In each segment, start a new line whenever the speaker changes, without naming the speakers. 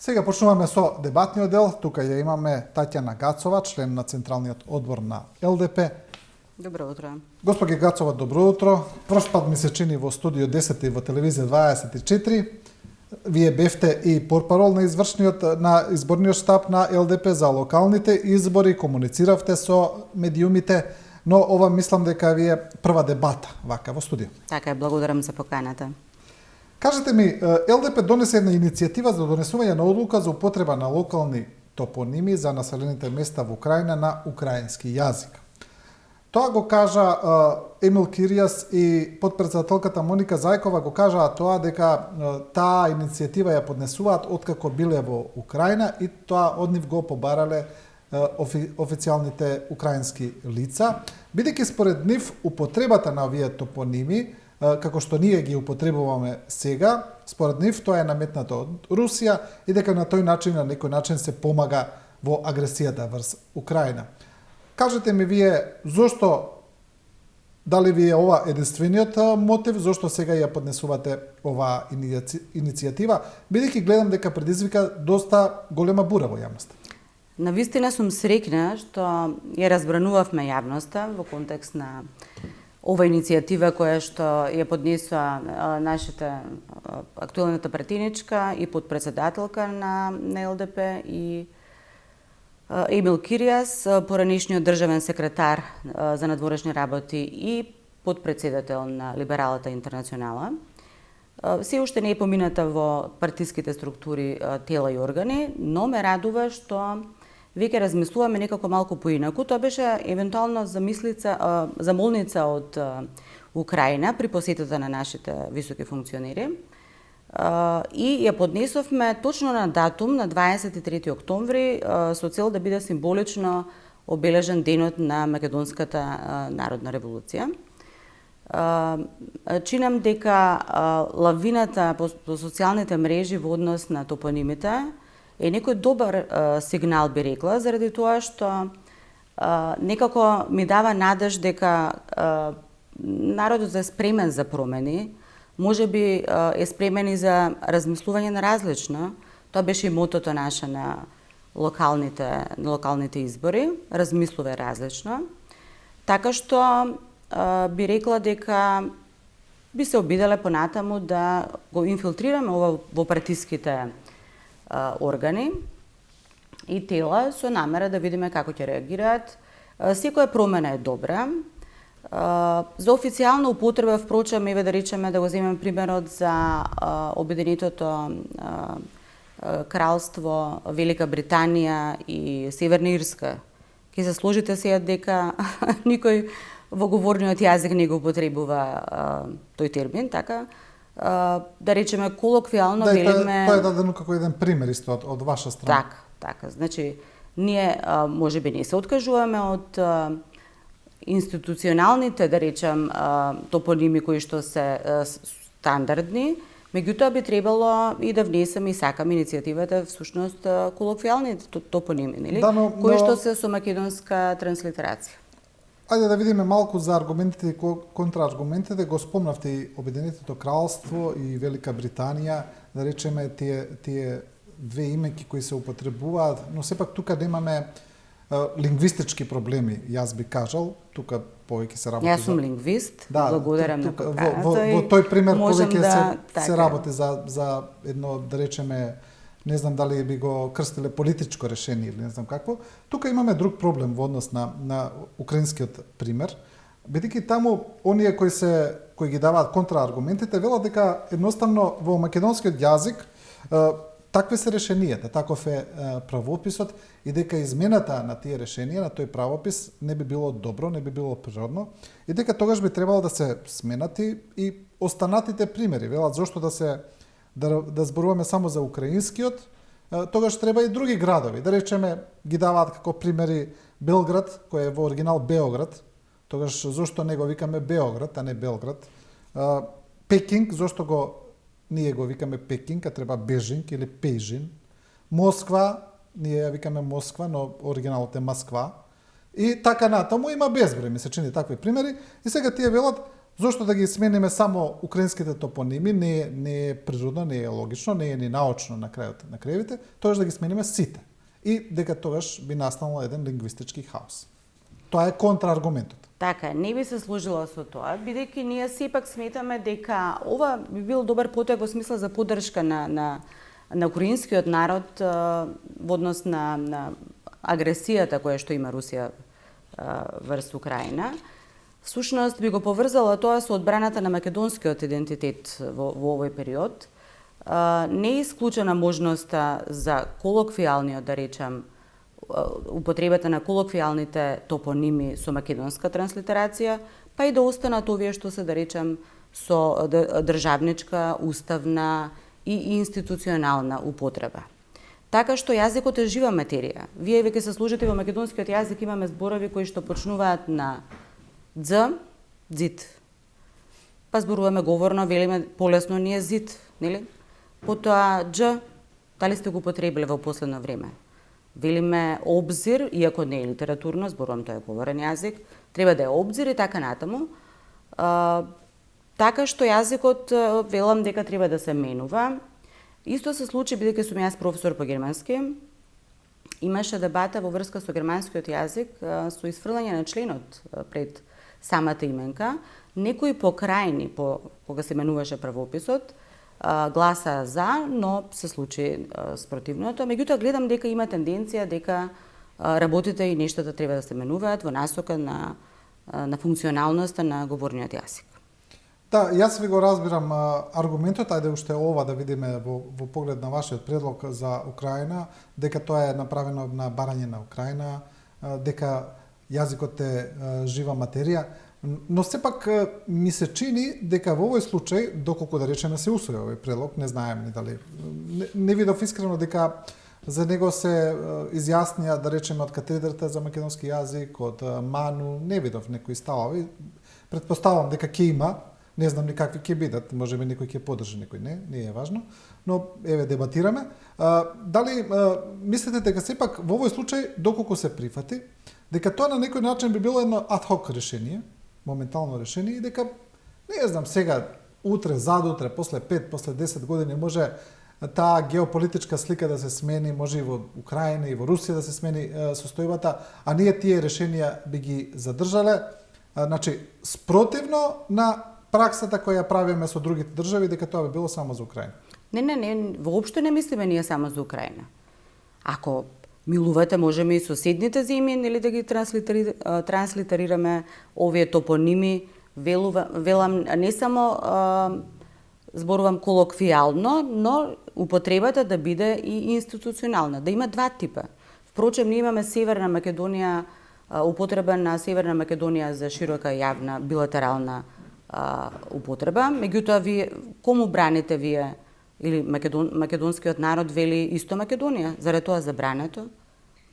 Сега почнуваме со дебатниот дел. Тука ја имаме Таќана Гацова, член на Централниот одбор на ЛДП.
Добро утро.
Госпоѓа Гацова, добро утро. Прош пат ми се чини во студио 10 и во телевизија 24. Вие бевте и портпарол на изборниот штаб на ЛДП за локалните избори, комунициравте со медиумите, но ова мислам дека ви е прва дебата вака во студио.
Така е, благодарам за поканата.
Кажете ми, ЛДП донесе една иницијатива за донесување на одлука за употреба на локални топоними за населените места во Украина на украински јазик. Тоа го кажа Емил Киријас и подпредседателката Моника Зајкова го кажаа тоа дека таа иницијатива ја поднесуваат откако биле во Украина и тоа од нив го побарале официјалните украински лица, бидејќи според нив употребата на овие топоними како што ние ги употребуваме сега, според нив тоа е наметнато од Русија и дека на тој начин, на некој начин се помага во агресијата врз Украина. Кажете ми вие, зошто, дали ви е ова единствениот мотив, зошто сега ја поднесувате оваа иницијатива, бидејќи гледам дека предизвика доста голема бура во јавноста.
Навистина сум среќна што ја разбранувавме јавноста во контекст на ова иницијатива која што ја поднесува нашата актуелната пратеничка и подпредседателка на ЛДП и Емил Киријас, поранешниот државен секретар за надворешни работи и подпредседател на Либералата интернационала. Се уште не е помината во партиските структури, тела и органи, но ме радува што веќе размислуваме некако малку поинаку. Тоа беше евентуално замолница од Украина при посетата на нашите високи функционери. И ја поднесовме точно на датум на 23 октомври со цел да биде символично обележен денот на Македонската народна револуција. Чинам дека лавината по социјалните мрежи во однос на топонимите е некој добар сигнал, би рекла, заради тоа што некако ми дава надеж дека народот е спремен за промени, може би е спремен и за размислување на различно. Тоа беше и мотото наше на локалните избори, размислувај различно. Така што би рекла дека би се обиделе понатаму да го инфилтрираме ова во партиските органи и тела со намера да видиме како ќе реагираат. Секоја промена е добра. За официјална употреба, впрочем, еве да речеме, да го земеме примерот за Обединетото кралство Велика Британија и Северна Ирска. Ќе се сложите сега дека никој во говорниот јазик не го употребува тој термин, така? Да речеме колоквијално велиме...
Тоа е дадено како еден пример исто од ваша страна.
Така. Значи, ние можеби не се откажуваме од институционалните, да речем, топоними кои што се стандардни, меѓутоа би требало и да внесеме и сакаме иницијативата всушност колоквијалните топоними, нели? Кои што се со македонска транслитерација.
Ајде да видиме малку за аргументите и контрааргументите. Го спомнавте и Обединетото кралство и Велика Британија, да речеме тие две имеки кои се употребуваат, но сепак тука немаме лингвистички проблеми, јас би кажал. Тука повеќе се работи.
Јас сум лингвист, благодарам на поканата.
Во тој пример повеќе се работи за едно, да речеме, не знам дали би го крстиле политичко решение или не знам какво. Тука имаме друг проблем во однос на украинскиот пример, бидејќи таму оние кои ги даваат контрааргументите велат дека едноставно во македонскиот јазик такви се решенијата, таков е правописот и дека измената на тие решенија, на тој правопис не би било добро, не би било природно и дека тогаш би требало да се сменати и останатите примери. Велат зошто да зборуваме само за украинскиот, тогаш треба и други градови. Да речеме, ги даваат како примери Белград, кој е во оригинал Београд, тогаш зошто не го викаме Београд, а не Белград. Пекинг, зошто ние го викаме Пекинг, а треба Бежинг или Пежин. Москва, ние ја викаме Москва, но оригиналот е Москва. И така натаму има безброј, ми се чини такви примери. И сега тие велат, Зошто да ги смениме само украинските топоними, не е природно, не е логично, не е ни научно на крајот на крајовите, тоаш да ги смениме сите. И дека тогаш би настанал еден лингвистички хаос. Тоа е контрааргументот.
Така, не би се сложила со тоа, бидејќи ние сепак сметаме дека ова би бил добар потек во смисла за поддршка на украинскиот народ во однос на агресијата која што има Русија врз Украина. Всушност би го поврзала тоа со одбраната на македонскиот идентитет во овој период. Не е исклучена можноста за колоквијалниот, да речам, употребата на колоквијалните топоними со македонска транслитерација, па и да останат овие што се, да речам, со државничка, уставна и институционална употреба. Така што јазикот е жива материја. Вие веќе се служите во македонскиот јазик, имаме зборови кои што почнуваат на дз, дзит. Па зборуваме говорно, велиме полесно ни е зид, нели? Потоа дж, дали сте го употребиле во последно време? Велиме обзир, иако не е литературно, зборувам тоа е говорен јазик, треба да е обзир и така натаму. Така што јазикот, велам дека треба да се менува. Исто се случи, бидејќи сум јас професор по германски, имаше дебата во врска со германскиот јазик, со исфрлање на членот пред самата именка. Некои покрајни, кога се менуваше правописот, гласа за, но се случи спротивното. Меѓутоа гледам дека има тенденција дека работите и нештата треба да се менуваат во насока на функционалноста на говорниот јазик.
Да, јас ви го разбирам аргументот, ајде уште ова да видиме во поглед на вашиот предлог за Украина, дека тоа е направено на барање на Украина, дека јазикот е жива материја. Но сепак ми се чини дека во овој случај, доколку да речеме се усвои овој предлог, не знаем ни дали, не видов искрено дека за него се изјаснија, да речеме, од катедрата за македонски јазик, од МАНУ, не видов некои ставови. Предпоставам дека ќе има, не знам ни какви ќе бидат, можеби некој ќе поддржи, некој не е важно, но еве дебатираме. Дали мислите дека сепак во овој случај, доколку се прифати, дека тоа на некој начин би било едно адхок решение, моментално решение, и дека, не знам, сега, утре, задутре, после 5, после 10 години може таа геополитичка слика да се смени, може и во Украина и во Русија да се смени состојбата, а ние тие решенија би ги задржале, значи, спротивно на праксата која правиме со другите држави, дека тоа би било само за Украина.
Не, воопшто не мислиме ние само за Украина. Ако милувате, можеме и соседните земји, нели, да ги транслитерираме овие топоними, велам не само зборувам колоквијално, но употребата да биде и институционална, да има два типа. Впрочем, ние имаме Северна Македонија, употреба на Северна Македонија за широка јавна билатерална употреба. Меѓутоа, вие кому браните вие, или македонскиот народ вели исто Македонија, заради тоа забрането?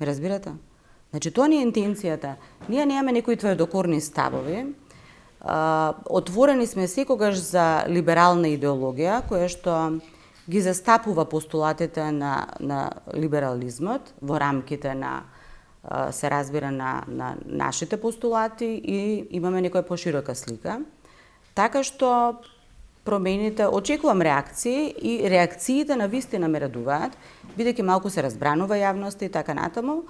Ме разбирате? Значи, тоа не е интенцијата. Ние немаме некои тврдокорни ставови. Отворени сме секогаш за либерална идеологија, која што ги застапува постулатите на либерализмот во рамките на, се разбира, на нашите постулати, и имаме некоја поширока слика. Така што промените, очекувам реакции, и реакциите на вистина ме радуваат, бидејќи малку се разбранува јавноста и така натаму.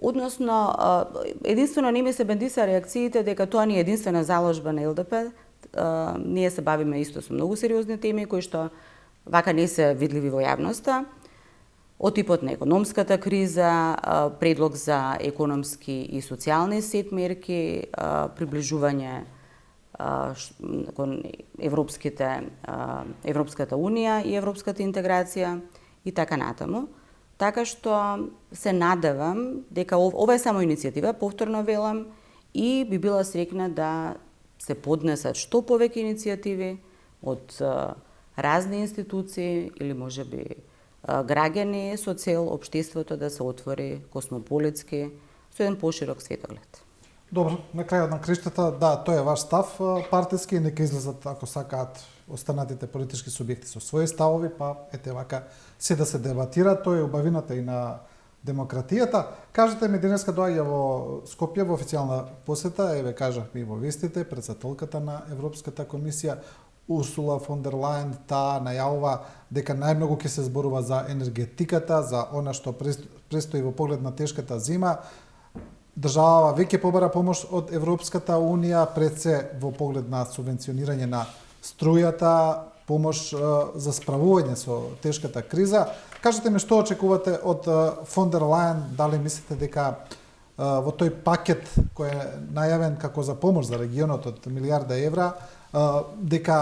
Односно, единствено не ми се бендиса реакциите дека тоа не е единствена заложба на ЛДП. Ние се бавиме исто со многу сериозни теми кои што вака не се видливи во јавноста. Од типот на економската криза, предлог за економски и социјални сет мерки, приближување кон Европската унија и европската интеграција и така натаму. Така што се надевам дека ова е само иницијатива, повторно велам, и би била срекна да се поднесат што повеќе иницијативи од разни институции или можеби граѓани со цел општеството да се отвори космополитски со еден поширок светоглед.
Добро, на крајот на криштата, да, тој е ваш став партиски, нека излезат, ако сакаат, останатите политички субјекти со своји ставови, па ете вака се да се дебатира, тоа е убавината и на демократијата. Кажете ми, денеска доаѓа во Скопје во официјална посета, еве кажавме и во вестите, председателката на Европската комисија Урсула фон дер Лајен, таа најавува дека најмногу ќе се зборува за енергетиката, за она што престои во поглед на тешката зима. Државава веќе побара помош од Европската унија, пред се во поглед на субвенционирање на струјата, помош за справување со тешката криза. Кажете ми, што очекувате од фон дер Лајен, дали мислите дека во тој пакет кој е најавен како за помош за регионот од милијарда евра, дека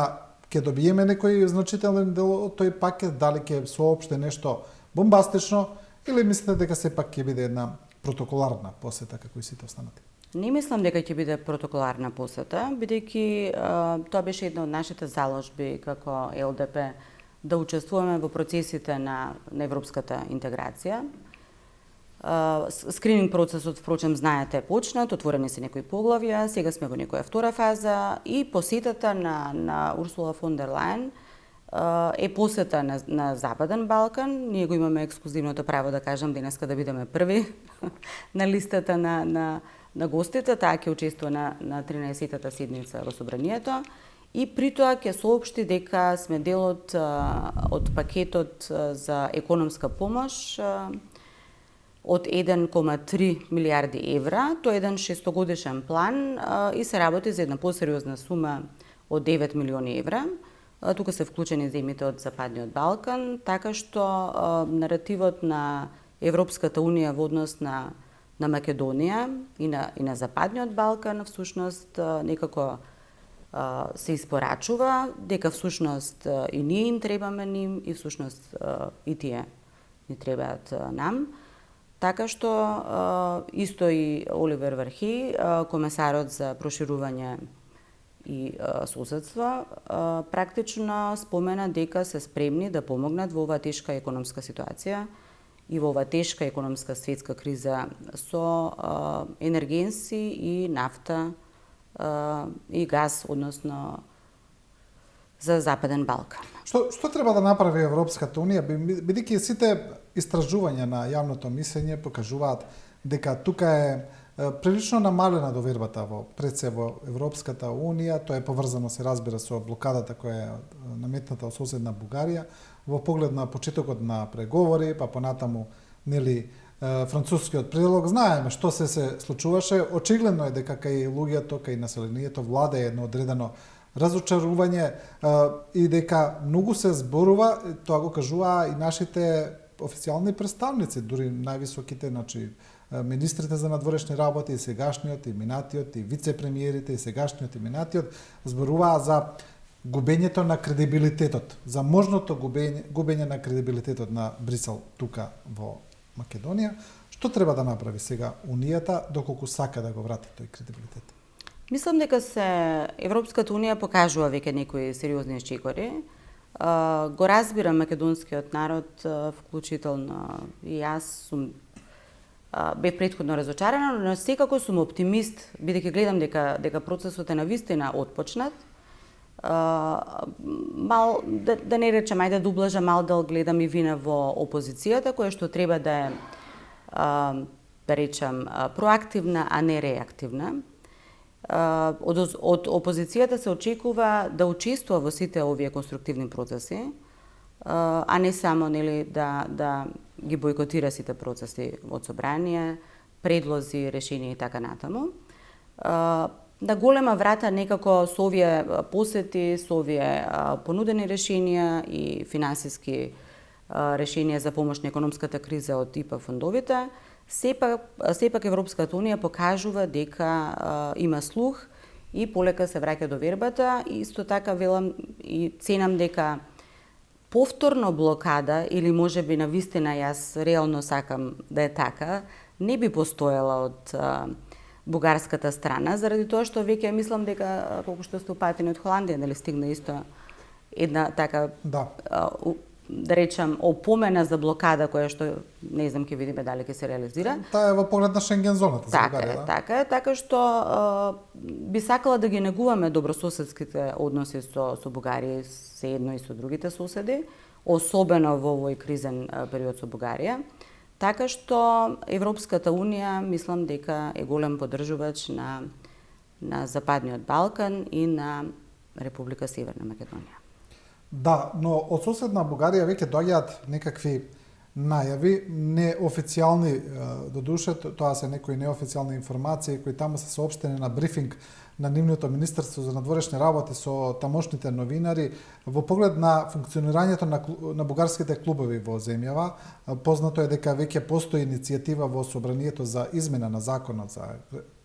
ќе добиеме некој значителен дел од тој пакет, дали ќе соопште нешто бомбастично, или мислите дека сепак ќе биде една протоколарна посета како и сите останати?
Не мислам дека ќе биде протоколарна посета, бидејќи тоа беше една од нашите заложби како ЛДП да учествуваме во процесите на европската интеграција. Скрининг процесот, впрочем, знаете, почнат, отворени се некои поглавја, сега сме во некоја втора фаза и посетата на Урсула фон дер Лајен е посета на Западен Балкан. Ние го имаме ексклузивното право да кажам денеска да бидеме први на листата на гостите. Таа ќе учествува на 13-тата седница во Собранието и при тоа ќе соопшти дека сме дел од пакетот за економска помош од 1,3 милијарди евра. Тоа е еден 6-годишен план и се работи за една посериозна сума од 9 милиони евра. Тука се вклучени земјите од Западниот Балкан, така што наративот на Европската унија во однос на Македонија и на Западниот Балкан всушност некако се испорачува дека всушност и ние им требаме ним и всушност и тие ни требаат нам. Така што исто и Оливер Вархеј, комесарот за проширување и соседство, практично спомена дека се спремни да помогнат во оваа тешка економска ситуација и во оваа тешка економска светска криза со енергенси и нафта и газ, односно за Западен Балкан.
Што треба да направи Европската унија, бидејќи сите истражувања на јавното мислење покажуваат дека тука е прилично намалена довербата пред се во Европската унија, тоа е поврзано, се разбира, со блокадата која е наметната од соседна Бугарија, во поглед на почетокот на преговори, па понатаму нели францускиот предлог. Знаеме што се случуваше. Очигледно е дека кај луѓето, кај населението влада е едно одредено разочарување и дека многу се зборува, тоа го кажуваа и нашите официјални представници, дури највисоките, значи министрите за надворешни работи, и сегашниот, и минатиот, и вице-премиерите, и сегашниот, и минатиот, зборуваа за губењето на кредибилитетот, за можното губење на кредибилитетот на Брисел тука во Македонија. Што треба да направи сега Унијата, доколку сака да го врати тој кредибилитет?
Мислам дека Европската унија покажува веќе некои сериозни чекори. Го разбирам македонскиот народ, вклучително и јас бев претходно разочарана, но секако сум оптимист, бидејќи гледам дека процесот е навистина отпочнат. Мал, да не речем, ајде да ублажам мал дел гледам и вина во опозицијата, која што треба да е, да речем, проактивна, а не реактивна. Од опозицијата се очекува да учествува во сите овие конструктивни процеси, а не само да ги бойкотира сите процеси од собрание, предлози, решенија и така натаму. На голема врата некако со овие посети, со овие понудени решенија и финансиски решенија за помош на економската криза од ИПА фондовите, сепак Европската унија покажува дека има слух и полека се враќа до вербата. И исто така велам и ценам дека повторно блокада, или можеби навистина јас реално сакам да е така, не би постоела од бугарската страна, заради тоа што веќе мислам дека колку што сте упатени од Холандија, нели стигна исто една така да речам опомена за блокада која што не знам ќе видиме дали ќе се реализира.
Таа е во поглед на Шенген зоната за Бугарија,
да? Така што би сакала да ги негуваме добрососедските односи со Бугарија, се едно и со другите соседи, особено во овој кризен период со Бугарија. Така што Европската Унија, мислам дека е голем поддржувач на Западниот Балкан и на Република Северна Македонија.
Да, но од соседна Бугарија веќе доаѓаат некакви најави, неофицијални, додуше, тоа се некои неофицијални информации кои таму се соопштени на брифинг на нивното Министерство за надворешни работи со тамошните новинари во поглед на функционирањето на бугарските клубови во земјава. Познато е дека веќе постои иницијатива во Собранието за измена на законот за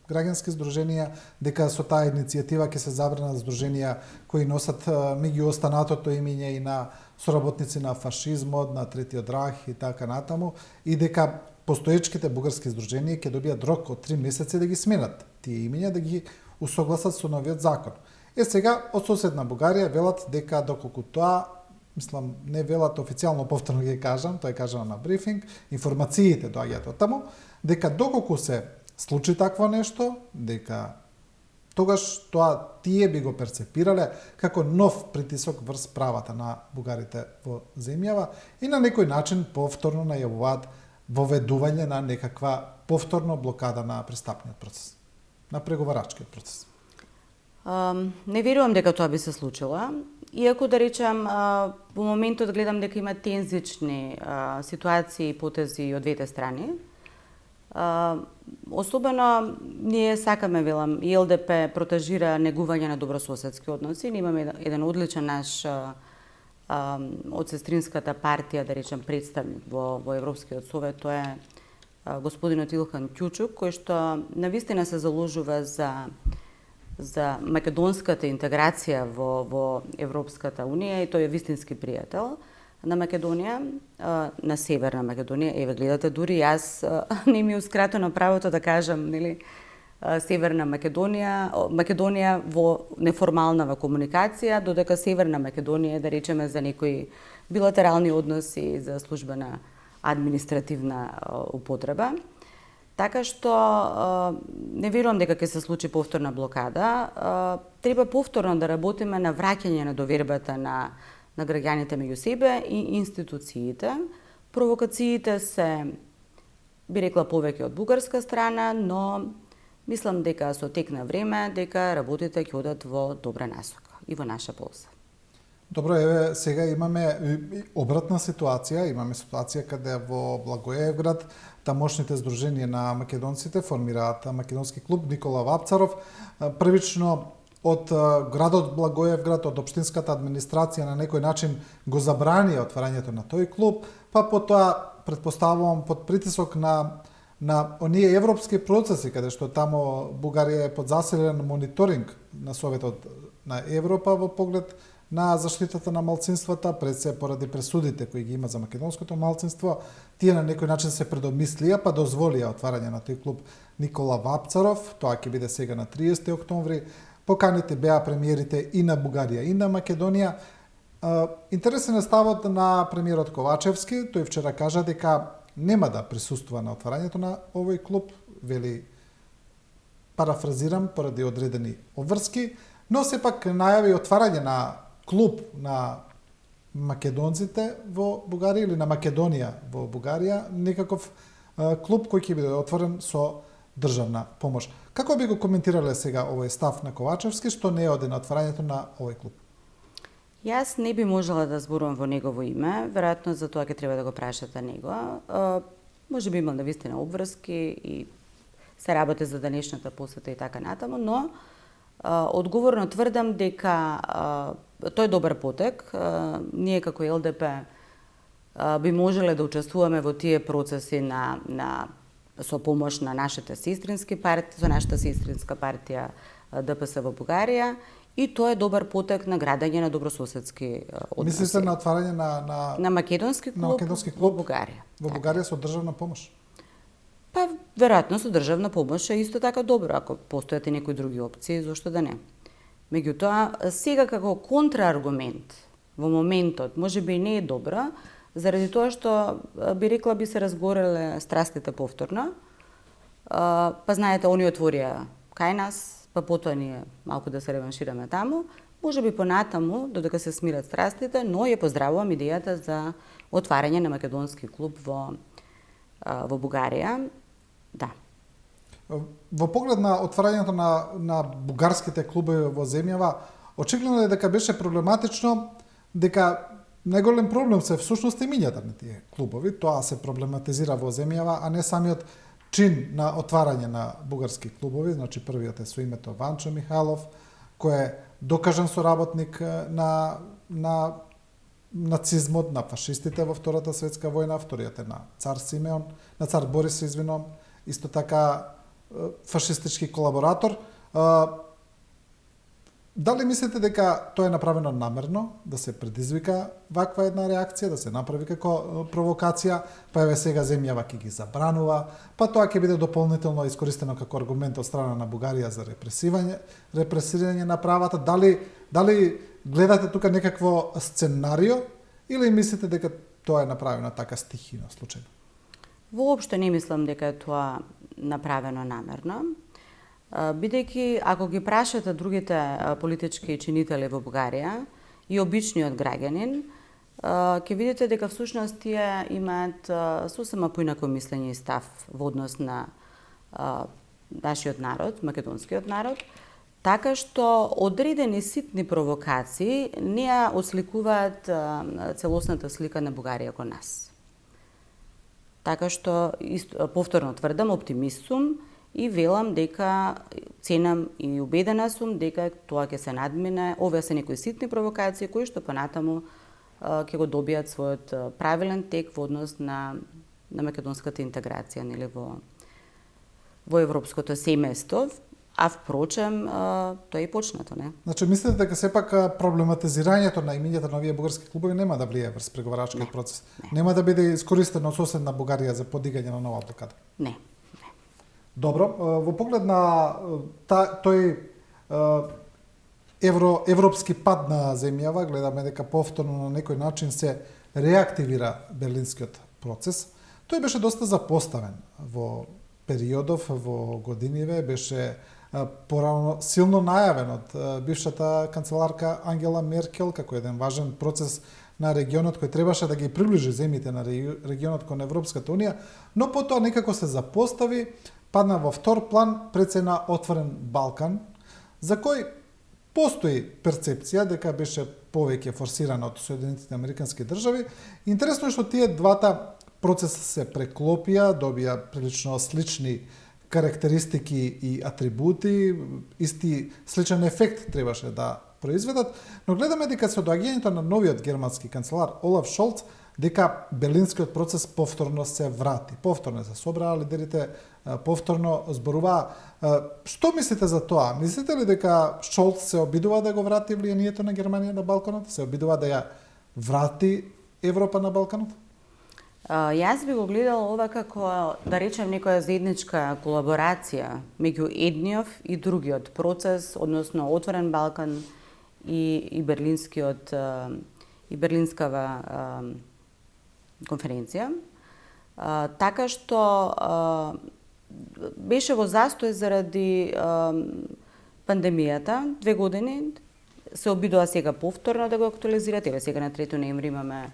граѓански здруженија, дека со таа иницијатива ќе се забранат здруженија кои носат меѓу останатото имиња и на соработници на фашизмот, на Третиот рах и така натаму, и дека постоечките бугарски здруженија ќе добијат рок од 3 месеци да ги сменат тие имиња, да ги усогласат со новиот закон. Сега од соседна Бугарија велат дека доколку тоа, мислам, не велат официјално, повторно ги кажам, тоа е кажано на брифинг, информациите доаѓаат од таму, дека доколку се случи такво нешто, дека тогаш тоа тие би го перцепирале како нов притисок врз правата на бугарите во земјава и на некој начин повторно најавуваат воведување на некаква повторно блокада на пристапниот процес, на преговарачкиот процес.
Не верувам дека тоа би се случило, иако да речам во моментот гледам дека има тензични ситуации и потези од двете страни. Особено ние сакаме, велам, и ЛДП протежира негување на добрососедски односи. Ние имаме еден одличен наш од сестринската партија, да речем, представник во Европскиот совет, тоа е господинот Илхан Кјучук, кој што навистина се заложува за македонската интеграција во Европската Унија и тој е вистински пријател на Македонија, на Северна Македонија. Еве, гледате, дури јас не ми ускратено правото да кажам, нели, Северна Македонија во неформална комуникација, додека Северна Македонија, да речеме, за некои билатерални односи, за службена административна употреба. Така што не верувам дека ќе се случи повторна блокада. Треба повторно да работиме на враќање на довербата на граѓаните меѓу себе и институциите. Провокациите се, би рекла, повеќе од бугарска страна, но мислам дека со тек на време дека работите ќе одат во добра насока и во наша полза.
Добро, еве, сега имаме обратна ситуација. Имаме ситуација каде во Благоевград тамошните здруженија на македонците формираат македонски клуб Никола Вапцаров. Првично од градот Благоевград, од општинската администрација на некој начин го забрани отварањето на тој клуб, па потоа претпоставувам под притисок на оние европски процеси, каде што тамо Бугарија е под заселен мониторинг на Советот на Европа во поглед на заштитата на малцинствата, пред се поради пресудите кои ги има за македонското малцинство, тие на некој начин се предомислија, па дозволија отварање на тој клуб Никола Вапцаров. Тоа ќе биде сега на 30 октомври. Поканите беа премиерите и на Бугарија и на Македонија. Интересен е ставот на премиерот Ковачевски. Тој вчера кажа дека нема да присуствува на отварањето на овој клуб, вели, парафразирам, поради одредени обврски, но сепак најави отварање на клуб на македонците во Бугарија или на Македонија во Бугарија, некаков клуб кој ќе биде отворен со државна помош. Како би го коментирале сега овој став на Ковачевски, што не оди на отварањето на овој клуб?
Јас не би можела да зборувам во негово име, веројатно за тоа ќе треба да го прашате него. Може би имал навистина обврски и се работи за денешната посета и така натаму, но одговорно тврдам дека тој е добар потек. Ние како ЛДП би можеле да учествуваме во тие процеси со помош на нашите сестрински партии, со нашата сестринска партија ДПС во Бугарија, и тоа е добар потек на градење на добрососедски односи.
Мислите на отварање
на македонски клуб во Бугарија?
Во Бугарија со државна помош?
Па, веројатно со државна помош е исто така добро, ако постојат и некои други опции, зошто да не. Меѓутоа, сега како контрааргумент во моментот можеби не е добра, заради тоа што би рекла би се разгореле страстите повторно. Па знаете, они отворија кај нас, па потоа ние малку да се реваншираме таму. Можеби понатаму, додека се смират страстите, но ја поздравувам идејата за отварање на македонски клуб во во Бугарија, да.
Во поглед на отварањето на бугарските клубови во земјава, очигледно е дека беше проблематично, дека најголем проблем се всушност имињата на тие клубови, тоа се проблематизира во земјава, а не самиот чин на отварање на бугарски клубови, значи првиот е со името Ванчо Михайлов, кој е докажан соработник на нацизмот, на фашистите во Втората светска војна, вториот е на цар Борис, исто така фашистички колаборатор. Дали мислите дека тоа е направено намерно, да се предизвика ваква една реакција, да се направи како провокација, па еве сега земјава ќе ги забранува, па тоа ќе биде дополнително искористено како аргумент од страна на Бугарија за репресирање на правата? Дали гледате тука некакво сценарио или мислите дека тоа е направено така стихино, случајно?
Воопшто не мислам дека е тоа направено намерно, бидејќи ако ги прашате другите политички чинители во Бугарија и обичниот граѓанин, ќе видите дека всушност тие имаат сосема поинако мислење и став во однос на нашиот народ, македонскиот народ, така што одредени ситни провокации не ја осликуваат целосната слика на Бугарија кон нас. Така што, повторно тврдам, оптимист сум и велам дека ценам и убедена сум дека тоа ќе се надмине. Овие се некои ситни провокации кои што понатаму ќе го добијат својот правилен тек во однос на македонската интеграција, нели, во европското семејство. А впрочем, тоа е почнато, не?
Значи, мислите дека сепак проблематизирањето на имињата на овие бугарски клубови нема да влие врз преговарачкиот процес? Нема да биде искористено од соседна Бугарија за подигање на нова блокада?
Не.
Добро, во поглед на тој европски пат на земјава, гледаме дека повторно на некој начин се реактивира Берлинскиот процес. Тој беше доста запоставен во периодов, во годиниве, беше порано силно најавен од бившата канцеларка Ангела Меркел како еден важен процес на регионот кој требаше да ги приближи земјите на регионот кон Европската унија, но потоа некако се запостави, падна во втор план пред се на отворен Балкан, за кој постои перцепција дека беше повеќе форсиран од Соединетите Американски држави. Интересно е што тие двата процеса се преклопија, добија прилично слични карактеристики и атрибути, сличен ефект требаше да произведат, но гледаме дека со доаѓањето на новиот германски канцелар Олаф Шолц, дека Берлинскиот процес повторно се врати. Повторно се собраа лидерите, повторно зборуваа. Што мислите за тоа? Мислите ли дека Шолц се обидува да го врати влијанието на Германија на Балканот? Се обидува да ја врати Европа на Балканот?
Јас би го гледала ова како, да речем, некоја заедничка колаборација меѓу едниот и другиот процес, односно отворен Балкан и Берлинскава конференција. Така што беше во застој заради пандемијата, 2 години, се обидува сега повторно да го актуализират, еве сега на 3 ноември имаме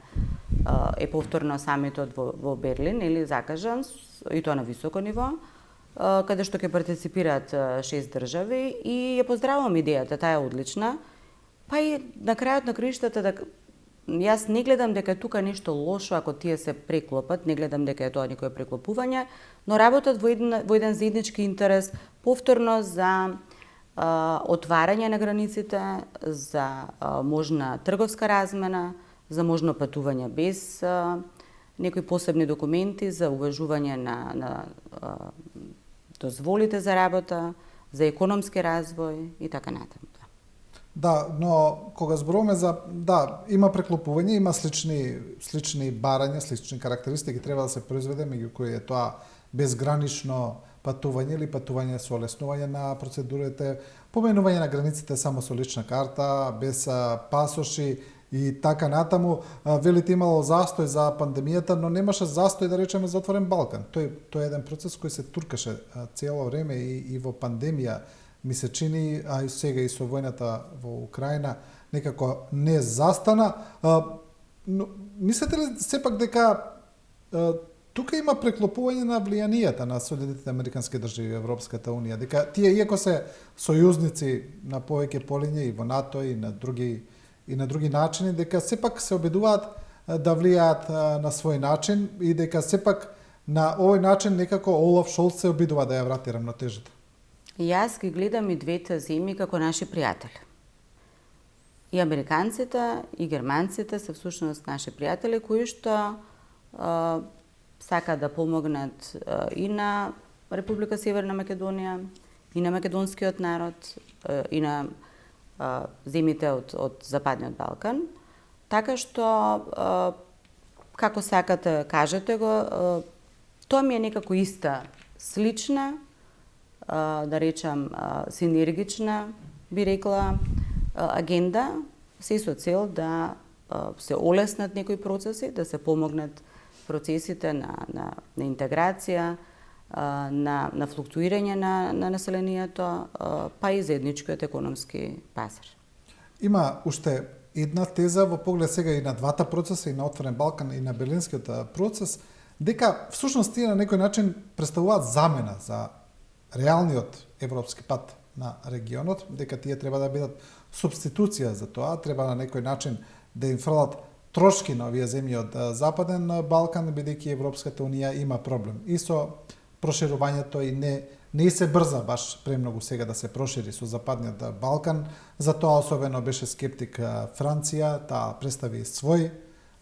е повторно самитот во Берлин, или закажан, и тоа на високо ниво, каде што ќе партиципираат 6 држави, и ја поздравувам идејата, таа е одлична. Па и на крајот на краиштата, јас не гледам дека тука нешто лошо ако тие се преклопат, не гледам дека е тоа никое преклопување, но работат во еден заеднички интерес, повторно за отварање на границите, за можна трговска размена, за можно патување без некои посебни документи, за уважување на дозволите за работа, за економски развој и така натаму.
Да, но кога зборуваме за има преклопување, има слични барања, слични карактеристики треба да се произведе, меѓу кои е тоа безгранично патување или патување со олеснување на процедурите, поменување на границите само со лична карта, без пасоши и така натаму. Велите имало застој за пандемијата, но немаше застој, да речеме, за отворен Балкан. Тој е еден процес кој се туркаше цело време и во пандемија, ми се чини, а и сега и со војната во Украина, некако не застана. Но мислите ли сепак дека тука има преклопување на влијанијата на Соединетите американски држави и Европската унија, дека тие иако се сојузници на повеќе полиња и во НАТО и на други начини, дека сепак се обидуваат да влијаат на свој начин и дека сепак на овој начин некако Олаф Шолц се обидува да ја врати рамнотежата.
Јас ги гледам и двете земји како наши пријатели. И американците, и германците се всушност наши пријатели кои што сака да помогнат и на Република Северна Македонија, и на македонскиот народ, и на земјите од Западниот Балкан. Така што, како сакате кажете го, тоа ми е некако иста, слична, да речам, синергична, би рекла, агенда, се со цел да се олеснат некои процеси, да се помогнат процесите на интеграција, на флуктуирање на населението, па и заедничкиот економски пазар.
Има уште една теза во поглед сега и на двата процеса, и на Отворен Балкан, и на Берлинскиот процес, дека всушност тие на некој начин представуваат замена за реалниот европски пат на регионот, дека тие треба да бидат субституција за тоа, треба на некој начин да им фрлат трошки на овие земји од Западен Балкан, бидејќи Европската унија има проблем и со проширувањето и не се брза баш премногу сега да се прошири со Западниот Балкан. За тоа особено беше скептик Франција, таа представи свој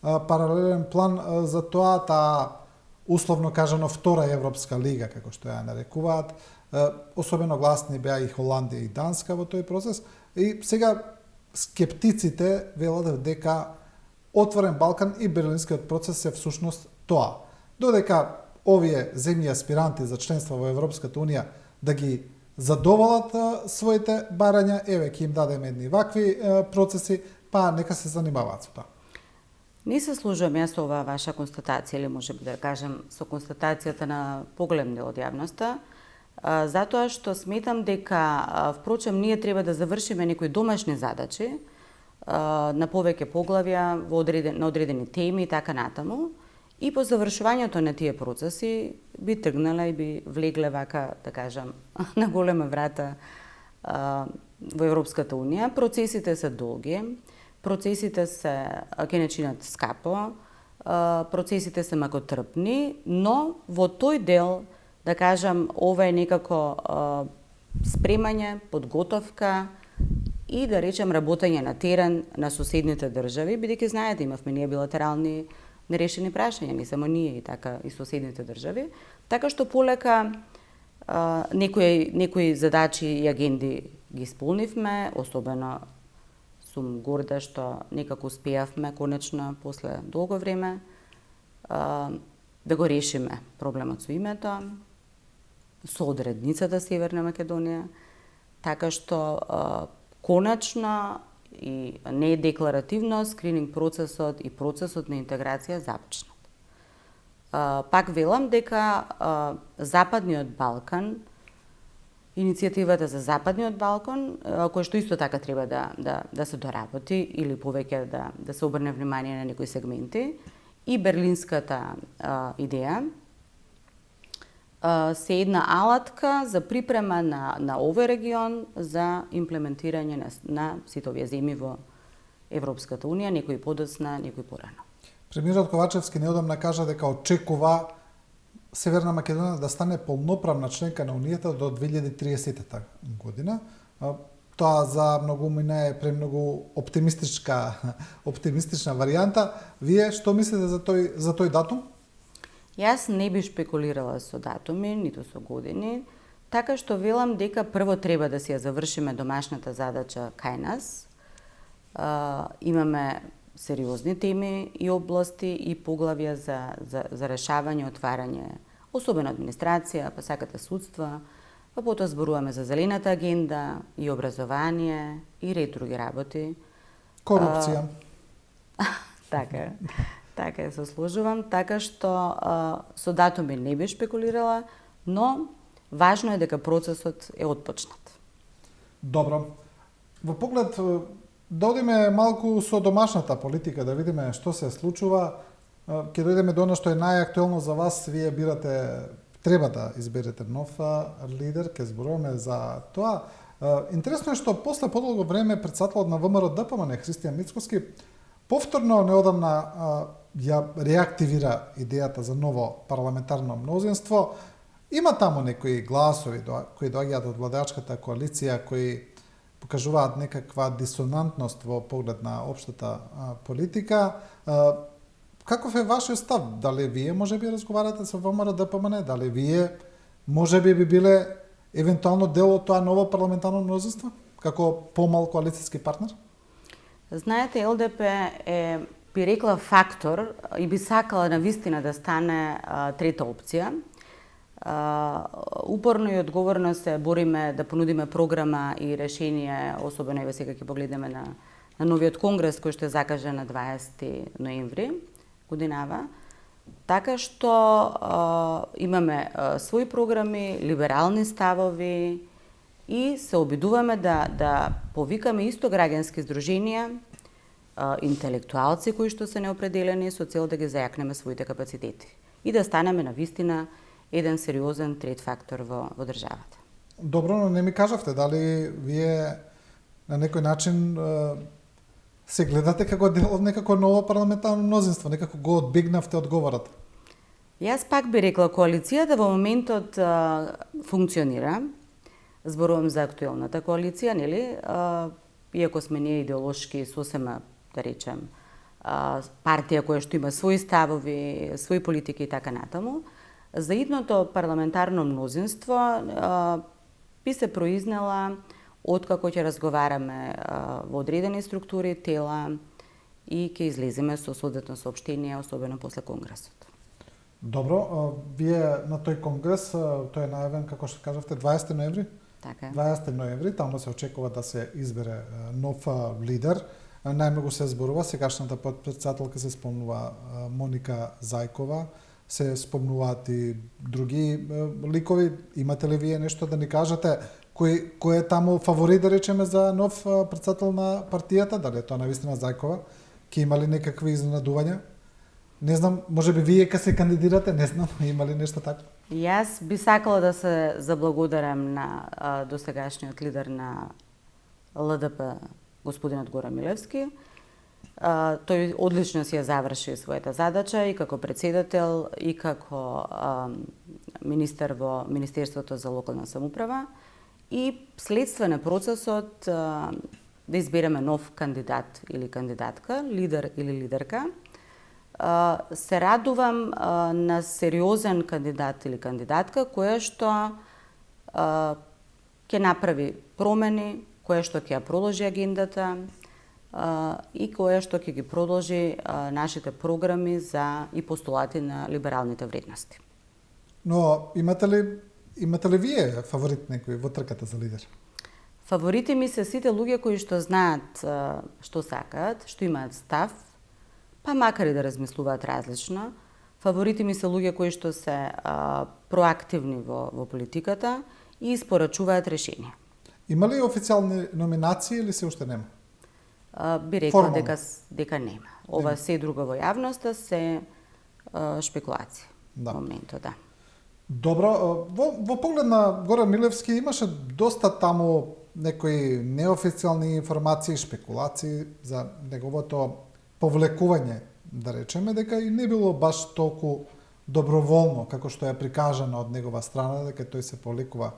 паралелен план за тоа, таа условно кажано втора Европска лига, како што ја нарекуваат. Особено гласни беа и Холандија и Данска во тој процес. И сега скептиците велат дека Отворен Балкан и Берлинскиот процес се всушност тоа. Додека овие земји аспиранти за членство во Европската унија да ги задоволат своите барања, еве ќе им дадеме едни вакви процеси, па нека се занимаваат со тоа.
Не се служам јас со оваа ваша констатација, или може би да кажем со констатацијата на поголем дел од јавноста, затоа што сметам дека, впрочем, ние треба да завршиме некои домашни задачи на повеќе поглавја на одредени теми и така натаму, и по завршувањето на тие процеси би тргнале и би влегле вака, да кажам, на голема врата во Европската унија. Процесите се долги, процесите ќе не чинат скапо, процесите се макотрпни, но во тој дел, да кажам, ова е некако спремање, подготовка и, да речем, работење на терен на соседните држави, бидејќи знаете, имавме ние билатерални нерешени прашања, не само ние и така и соседните држави, така што полека некои задачи и агенди ги исполнивме, особено сум горда што некако успеавме конечно после долго време да го решиме проблемот со името, со одредницата Северна Македонија, така што конечно и не декларативно скрининг процесот и процесот на интеграција започнат. Пак велам дека Западниот Балкан, иницијативата за Западниот Балкан, која што исто така треба да се доработи или повеќе да се обрне внимание на некои сегменти, и берлинската идеја, се една алатка за припрема на овој регион за имплементирање на сите овие земји во Европската унија, некои подоцна, некои порано.
Премиерот Ковачевски неодамна кажа дека очекува Северна Македонија да стане полноправна членка на Унијата до 2030 година. Тоа за многумина е премногу оптимистична варијанта. Вие што мислите за тој датум?
Јас не би шпекулирала со датуми, ниту со години, така што велам дека прво треба да си ја завршиме домашната задача кај нас. Имаме сериозни теми и области и поглавја за решавање, отварање, особено администрација, па сакате судства, па потоа зборуваме за зелената агенда и образование и ред други работи.
Корупција.
Така се служувам, така што со датуми не би шпекулирала, но важно е дека процесот е отпочнат.
Добро. Во поглед да одиме малку со домашната политика, да видиме што се случува. ќе дојдеме до она што е најактуелно за вас, вие треба да изберете нов лидер, ќе зборуваме за тоа. Интересно е што после подолго време председателот на ВМРО ДПМН Христијан Мицкоски повторно неодамна ја реактивира идејата за ново парламентарно мнозинство. Има таму некои гласови кои доаѓаат од владеачката коалиција, кои покажуваат некаква дисонантност во поглед на општата политика. Каков е вашиот став? Дали вие можеби разговарате со ВМРО ДПМН? Дали вие можеби би биле евентуално дел од тоа ново парламентарно мнозинство како помал коалицијски партнер?
Знаете, ЛДП е, би рекла, фактор и би сакала навистина да стане трета опција. Упорно и одговорно се бориме да понудиме програма и решение, особено еве сега ќе погледнеме на новиот конгрес кој што е закажан на 20 ноември годинава. Така што имаме своји програми, либерални ставови и се обидуваме да повикаме исто граѓански здруженија, интелектуалци кои што се неопределени со цел да ги зајакнеме своите капацитети и да станеме навистина еден сериозен трет фактор во државата.
Добро, но не ми кажавте дали вие на некој начин се гледате како дел од некако ново парламентарно мнозинство, некако го одбегнавте одговорот.
Јас пак би рекла, коалицијата во моментот функционира. Зборувам за актуелната коалиција, нели? Иако сме ние идеолошки сосема, да речем, партија која што има своји ставови, своји политики и така натаму, за идното парламентарно мнозинство би се произнела откако ќе разговараме во одредени структури, тела и ќе излеземе со соодветно соопштение, особено после конгресот.
Добро, вие на тој конгрес, тој е најавен, како што кажавте, 20 ноември?
Така е.
20 ноември, таму се очекува да се избере нов лидер. Најмногу се зборува, сегашната подпредседателка се спомнува Моника Зајкова, се спомнуваат и други ликови. Имате ли вие нешто да ни кажете? Кој е таму фаворит, да речеме, за нов председател на партијата? Дали е тоа навистина Зајкова? Ке има ли некакви изненадувања? Не знам, можеби вие ке се кандидирате, не знам, има ли нешто така?
Јас би сакала да се заблагодарам на досегашниот лидер на ЛДП, господинот Гоran Milevski. Тој одлично си ја заврши својата задача и како председател и како министер во Министерството за локална самоуправа и следствие на процесот да избереме нов кандидат или кандидатка, лидер или лидерка. Се радувам на сериозен кандидат или кандидатка која што ќе направи промени, која што ќе ја продолжи агендата и која што ќе ги продолжи нашите програми за и постулати на либералните вредности.
Но имате ли вие фаворит некој во трката за лидер?
Фаворити ми се сите луѓе кои што знаат што сакаат, што имаат став, па макар и да размислуваат различно. Фаворити ми се луѓе кои што се проактивни во политиката и испорачуваат решенија.
Има ли официјални номинации или се уште нема?
Би рекла дека нема. Ова се друго во јавноста се шпекулации.
Да.
Моментот, да.
Добро, во поглед на Goran Milevski имаше доста таму некои неофицијални информации, шпекулации за неговото повлекување, да речеме, дека и не било баш толку доброволно како што е прикажано од негова страна, дека тој се повлекува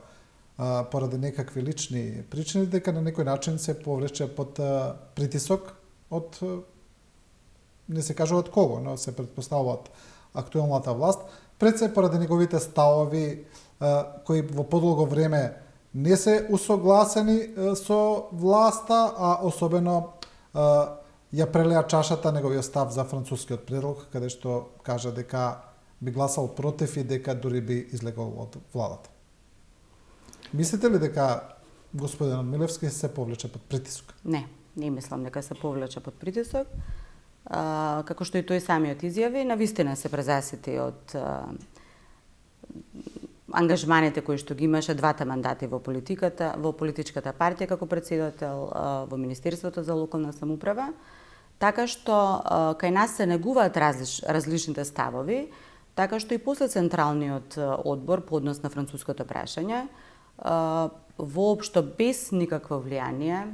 поради некакви лични причини, дека на некој начин се повлече под притисок од, не се кажува од кого, но се претпоставува од актуелната власт, пред се поради неговите ставови кои во подолго време не се усогласени со власта, а особено ја прелеа чашата неговиот став за францускиот предлог, каде што кажа дека би гласал против и дека дури би излегол од владата. Мислите ли дека господинот Милевски се повлече под притисок?
Не мислам дека се повлече под притисок. Како што и тој самиот изјави, навистина се презасити од ангажманите кои што ги имаше двата мандати во политичката партија како председател во Министерството за локална самоуправа. така што кај нас се негуваат различните ставови, така што и после Централниот одбор по однос на француското прашање, воопшто без никакво влијание,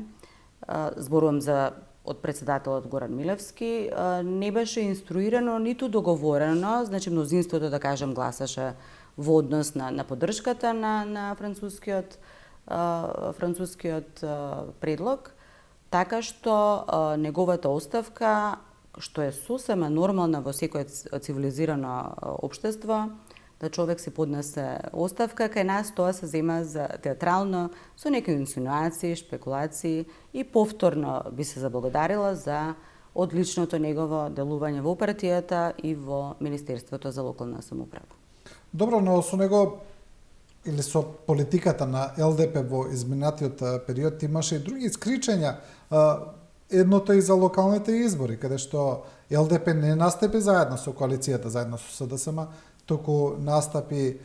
зборувам за од председателот Горан Милевски, не беше инструирано ниту договорено, значи мнозинството, да кажем, гласаше во однос на поддршката на францускиот предлог, така што неговата оставка, што е сосема нормална во секое цивилизирано општество, да човек си поднесе оставка, кај нас тоа се зема за театрално, со некои инсинуации, шпекулации и повторно би се заблагодарила за одличното негово делување во партијата и во Министерството за локална самоуправа.
Добро, но со него или со политиката на ЛДП во изминатиот период имаше и други искричења. Едното и за локалните избори, каде што ЛДП не настапи заедно со коалицијата, заедно со СДСМ, туку настапи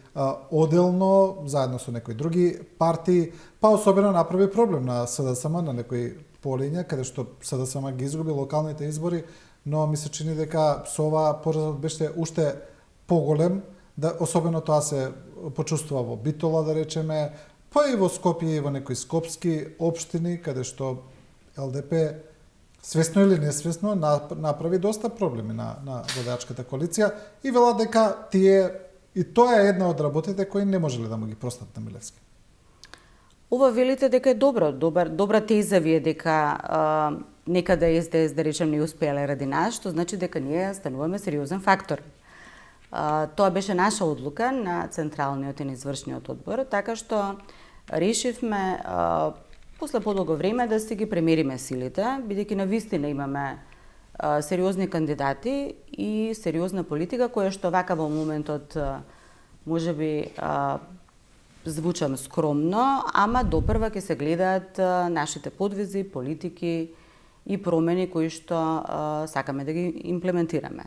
оделно, заедно со некои други партии, па особено направи проблем на СДСМ, на некои полиња, каде што СДСМ ги изгуби локалните избори, но ми се чини дека со ова поразот беше уште поголем, да, особено тоа се почувствува во Битола, да речеме, па и во Скопје и во некои скопски општини, каде што ЛДП свесно или несвесно направи доста проблеми на владеачката коалиција и вела дека и тоа е една од работите кои не можеле да му ги простат на Милевски.
Ова велите дека е добра теза вие дека некаде СДС, да речем, не успеале ради нас, што значи дека ние стануваме сериозен фактор. Тоа беше наша одлука на Централниот и на Извршниот одбор, така што решивме после подолго време да си ги премериме силите, бидејќи навистина имаме сериозни кандидати и сериозна политика, која што вака во моментот можеби звучам скромно, ама допрва ќе се гледаат нашите подвизи, политики и промени кои што сакаме да ги имплементираме.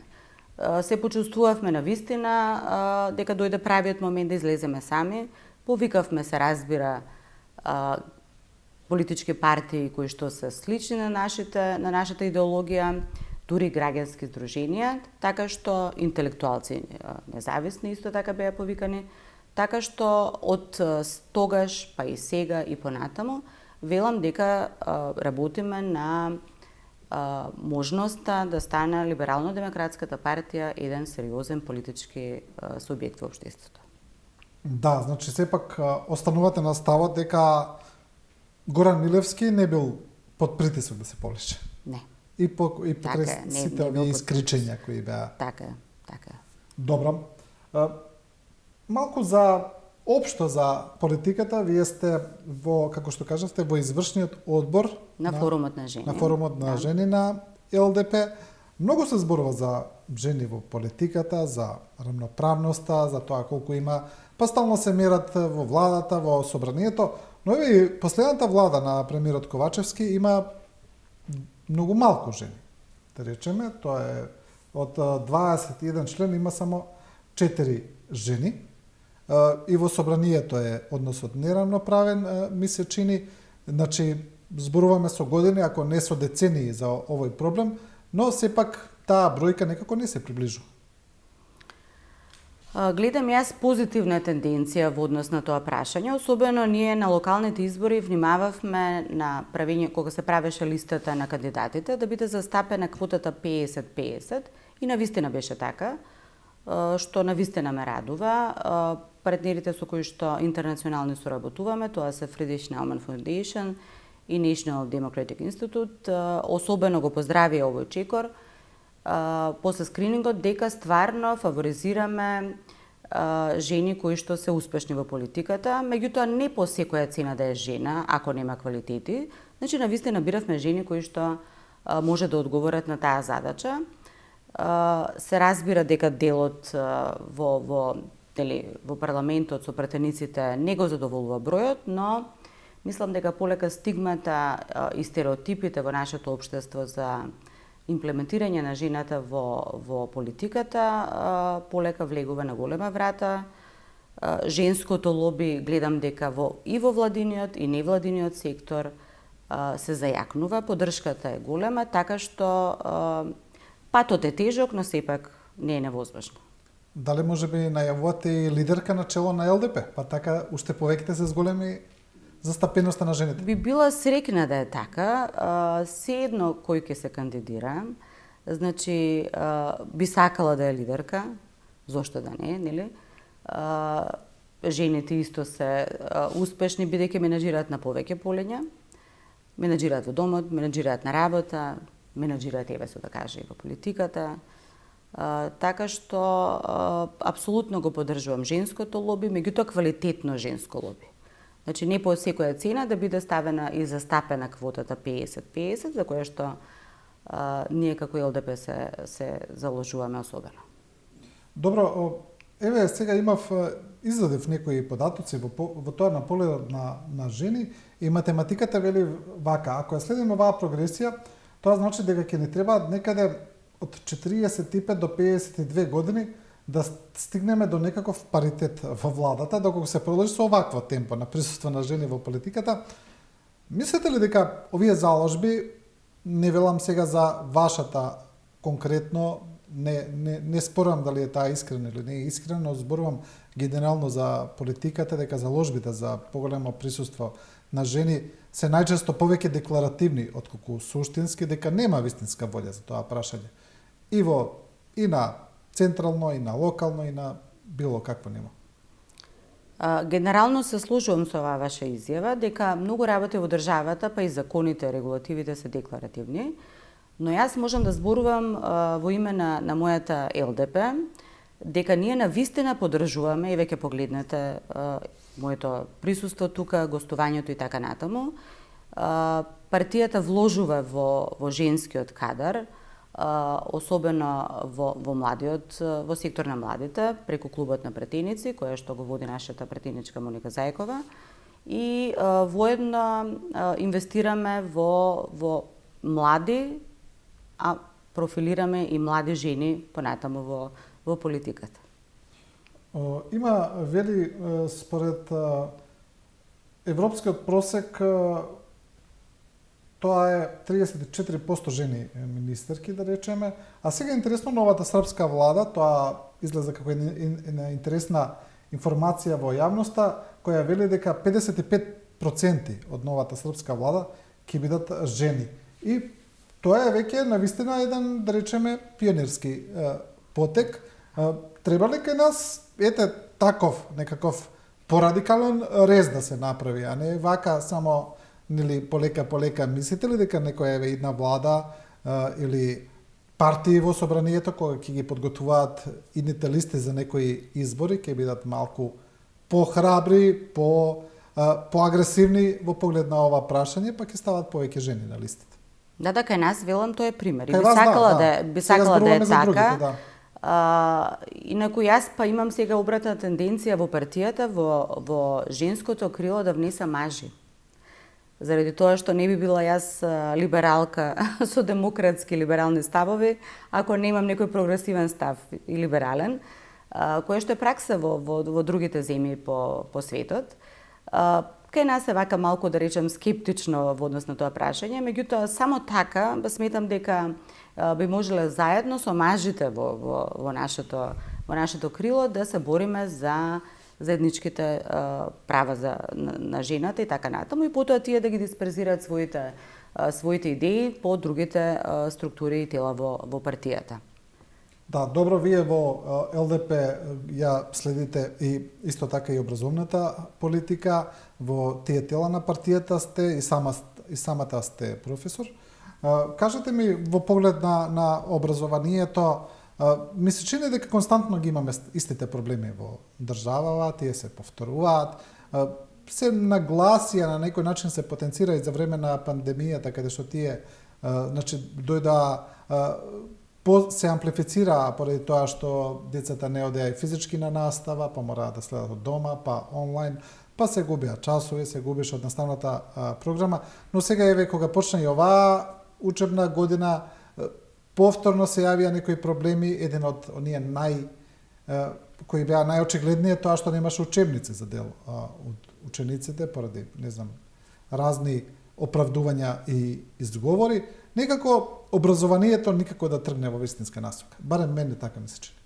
Се почувствувавме навистина дека дојде правиот момент да излеземе сами, повикавме се, разбира, политички партии кои што се слични на нашата идеологија, дури граѓански здруженија, така што интелектуалци независни исто така беа повикани, така што од тогаш па и сега и понатаму велам дека работиме на можноста да стане Либерално-демократската партија еден сериозен политички субјект во општеството. Да,
значи сепак останувате на ставот дека Горан Милевски не бил под притисок да се полише.
Не.
И покрај сите овие искричења кои беа.
Така е.
Добро. Малку општо за политиката, вие сте во, како што кажавте, во извршниот одбор
на форумот на жени.
На форумот на жени на ЛДП. Многу се зборува за жени во политиката, за рамноправноста, за тоа колку има, па стално се мерат во владата, во собранието, но и последната влада на премиерот Ковачевски има многу малку жени. Да речеме, тоа е од 21 член има само 4 жени. И во собранието е односот неравноправен, ми се чини, значи зборуваме со години, ако не со децении за овој проблем, но сепак таа бројка некако не се приближува.
Гледам јас позитивна тенденција во однос на тоа прашање, особено ние на локалните избори внимававме на правење, кога се правеше листата на кандидатите, да биде застапена квотата 50-50 и навистина беше така, што навистина ме радува. Партнерите со кои што интернационални соработуваме, тоа се Friedrich Naumann Foundation и National Democratic Institute, особено го поздравија овој чекор, после скринингот, дека стварно фаворизираме жени кои што се успешни во политиката, меѓутоа не по секоја цена да е жена, ако нема квалитети. Значи, навистина биравме жени кои што може да одговорат на таа задача. Се разбира дека делот во парламентот со пратениците не го задоволува бројот, но мислам дека полека стигмата и стереотипите во нашето општество за имплементирање на жената во политиката полека влегува на голема врата. Женското лоби гледам дека и во владиниот и невладиниот сектор се зајакнува, поддршката е голема, така што патот е тежок, но сепак не е невозможно.
Дали може би најавувате и лидерка на чело на ЛДП, па така уште повеќе се зголеми застапеноста на жените?
Би била срекна да е така, седно кој ќе се кандидира, значи би сакала да е лидерка, зошто да не, нели? Жените исто се успешни бидејќи менаџираат на повеќе полења, менаџираат во домот, менаџираат на работа, менаџираат еве со да каже и во политиката. Така што апсолутно го поддржувам женското лоби, меѓутоа квалитетно женско лоби. Значи не по секоја цена да биде ставена и застапена квотата 50-50, за која што ние како ЛДП се заложуваме особено.
Добро, еве сега извадив некои податоци во тоа на поле на жени и математиката вели вака, ако ја следиме оваа прогресија, тоа значи дека ќе ни треба некаде од 45 до 52 години да стигнеме до некаков паритет во владата, доколку се продолжи со овакво темпо на присуство на жени во политиката. Мислите ли дека овие заложби, не велам сега за вашата конкретно, не спорам дали е таа искрена или не е искрена, но зборувам генерално за политиката, дека заложбите за поголемо присуство на жени се најчесто повеќе декларативни отколку суштински, дека нема вистинска волја за тоа прашање. И на централно, и на локално, и на било какво ниво.
Генерално се служувам со оваа ваша изјава, дека многу работи во државата, па и законите, регулативите се декларативни, но јас можам да зборувам во име на мојата ЛДП, дека ние навистина поддржуваме, и веќе погледнете моето присуство тука, гостувањето и така натаму. Партијата вложува во женскиот кадар, особено во младиот, во сектор на младите, преку клубот на пратеници, која што го води нашата пратеничка Моника Зајкова, и воедно инвестираме во млади, а профилираме и млади жени понатаму во политиката.
Има, вели, според европскиот просек, тоа е 34% жени министерки, да речеме, а сега интересно новата српска влада, тоа излезе како една интересна информација во јавноста, која вели дека 55% од новата српска влада ќе бидат жени. И тоа е веќе навистина еден, да речеме, пионерски потек. Треба ли кај нас таков некаков порадикален рез да се направи, а не вака само нели полека. Мислите ли дека некоја една влада или партии во собранието кога ќе ги подготвуваат идните листи за некои избори ќе бидат малку похрабри, поагресивни во поглед на ова прашање, па ќе стават повеќе жени на листите?
Да, кај нас велам тоа е пример. Би сакала да е така. Другите, инаку јас па имам сега обратна тенденција во партијата, во женското крило да внесам мажи. Заради тоа што не би била јас либералка со демократски либерални ставови, ако не имам некој прогресивен став и либерален, кој што е пракса во другите земји по светот. Кај нас е вака малку, да речем, скептично во однос на тоа прашање, меѓутоа само така сметам дека би можеле заедно со мажите во нашето крило да се бориме за заедничките права на жената и така натаму, и потоа тие да ги дисперзираат своите идеи по другите структури и тела во партијата.
Да, добро, вие во ЛДП ја следите и исто така и образовната политика, во тие тела на партијата сте и самата сте професор. Кажете ми, во поглед на образованието, ми се чини дека константно ги имаме истите проблеми во државава, тие се повторуваат, се нагласија на некој начин се потенцира и за време на пандемијата, каде што тие се амплифицира поради тоа што децата не одеа и физички на настава, па мораат да следат од дома, па онлайн, па се губеа часови, се губеше од наставната програма, но сега еве кога почна и оваа учебна година, повторно се јавија некои проблеми, еден од оние кои беа најочигледни е тоа што немаше учебници за дел од учениците поради, не знам, разни оправдувања и изговори, некако образованието никако да тргне во вистинска насока. Барем мене така ми се чини.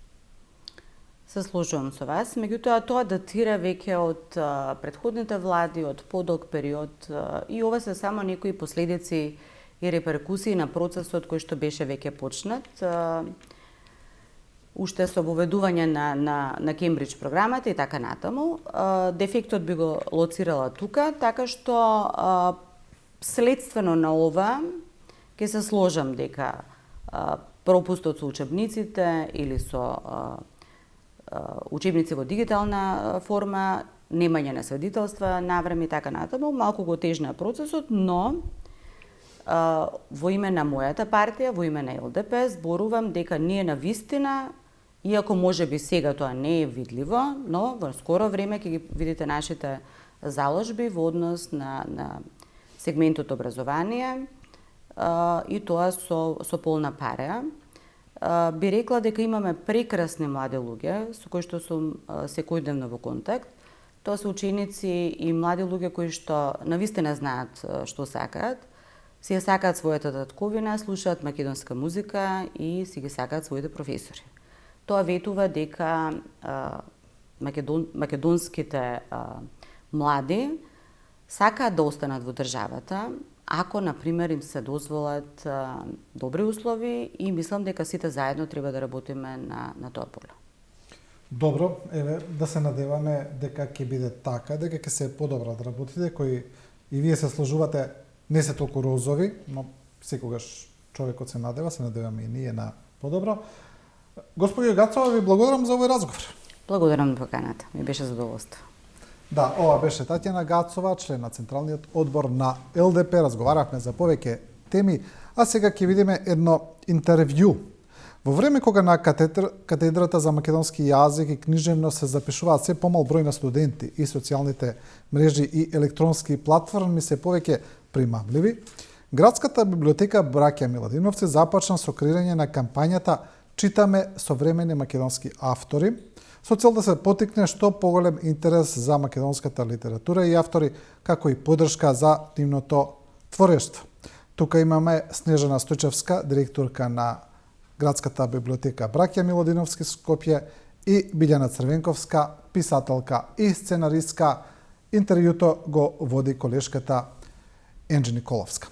Се сложувам со вас, меѓутоа тоа датира веќе од претходните влади, од подолг период и ова се само некои последици и реперкусии на процесот кој што беше веќе почнат. Уште со воведување на Кембридж програмата и така натаму. Дефектот би го лоцирала тука, така што следствено на ова ќе се сложам дека пропустот со учебниците или со учебници во дигитална форма, немање на свидетелства навреме и така натаму, малку го тежна процесот, но во име на мојата партија, во име на ЛДП, зборувам дека ние на вистина, иако може би сега тоа не е видливо, но во скоро време ќе ги видите нашите заложби во однос на сегментот образование и тоа со полна пара. Би рекла дека имаме прекрасни млади луѓе со кои што сум секојдневно во контакт. Тоа се ученици и млади луѓе кои што навистина знаат што сакаат, си ја сакаат својата татковина, слушаат македонска музика и си ги сакаат своите професори. Тоа ветува дека македонските млади сакаат да останат во државата, ако, например, им се дозволат добри услови и мислам дека сите заедно треба да работиме на тоа поле.
Добро, еве, да се надеваме дека ќе биде така, дека ќе се подобрат работите, кои и вие се сложувате, не се толку розови, но секогаш човекот се надеваме и ние на подобро. Господи Гацова, ви благодарам за овој разговор.
Благодарам на поканата, ми беше задоволство.
Да, ова беше Татјана Гацова, член на Централниот одбор на ЛДП. Разговаравме за повеќе теми, а сега ќе видиме едно интервју. Во време кога на катедрата за македонски јазик и книжевност се запишуваат се помал број на студенти и социјалните мрежи и електронски платформи се повеќе примамливи, Градската библиотека Браќа Миладиновци започна со креирање на кампањата Читаме современи македонски автори, со цел да се потикне што поголем интерес за македонската литература и автори, како и поддршка за нивното творештво. Тука имаме Снежана Стојчевска, директорка на Градската библиотека Браќа Милодиновски Скопје и Билјана Црвенковска, писателка и сценаристка. Интервјуто го води колешката Енџи Николовска.